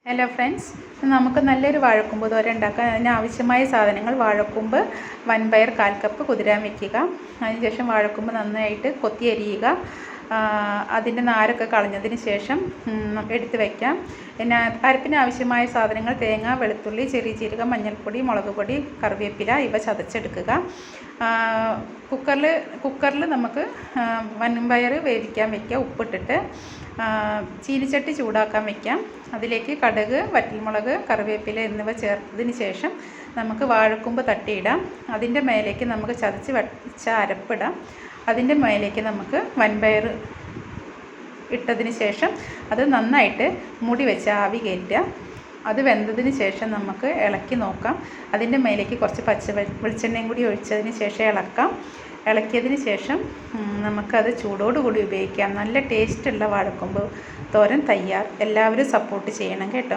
Hello friends, നമുക്ക് നല്ലൊരു വാഴക്കൂമ്പ് തോരൻ ഉണ്ടാക്കാൻ അതിനാവശ്യമായ സാധനങ്ങൾ: വാഴക്കൂമ്പ്, വൻപയർ 1/4 കപ്പ് കുതിരാൻ വയ്ക്കുക. അതിനുശേഷം വാഴക്കൂമ്പ് നന്നായിട്ട് കൊത്തി അരിയുക. അതിൻ്റെ നാരൊക്കെ കളഞ്ഞതിന് ശേഷം എടുത്ത് വയ്ക്കാം. പിന്നെ അരപ്പിന് ആവശ്യമായ സാധനങ്ങൾ: തേങ്ങ, വെളുത്തുള്ളി, ചെറിയ ജീരകം, മഞ്ഞൾപ്പൊടി, മുളക് പൊടി, കറിവേപ്പില ഇവ ചതച്ചെടുക്കുക. കുക്കറിൽ നമുക്ക് വൻപയർ വേവിക്കാൻ വയ്ക്കുക. ഉപ്പിട്ടിട്ട് ചീനിച്ചട്ടി ചൂടാക്കാൻ വയ്ക്കാം. അതിലേക്ക് കടുക്, വറ്റൽമുളക്, കറിവേപ്പില എന്നിവ ചേർത്തതിന് ശേഷം നമുക്ക് വാഴക്കൂമ്പ് തട്ടിയിടാം. അതിൻ്റെ മേലേക്ക് നമുക്ക് ചതച്ച് വച്ച അരപ്പിടാം. അതിൻ്റെ മേലേക്ക് നമുക്ക് വൻപയർ ഇട്ടതിന് ശേഷം അത് നന്നായിട്ട് മൂടി വെച്ച് ആവി കയറ്റുക. അത് വെന്തതിന് ശേഷം നമുക്ക് ഇളക്കി നോക്കാം. അതിൻ്റെ മേലേക്ക് കുറച്ച് വെളിച്ചെണ്ണയും കൂടി ഒഴിച്ചതിന് ശേഷം ഇളക്കിയതിന് ശേഷം നമുക്കത് ചൂടോടുകൂടി ഉപയോഗിക്കാം. നല്ല ടേസ്റ്റുള്ള വാഴക്കൂമ്പ് തോരൻ തയ്യാർ. എല്ലാവരും സപ്പോർട്ട് ചെയ്യണം കേട്ടോ.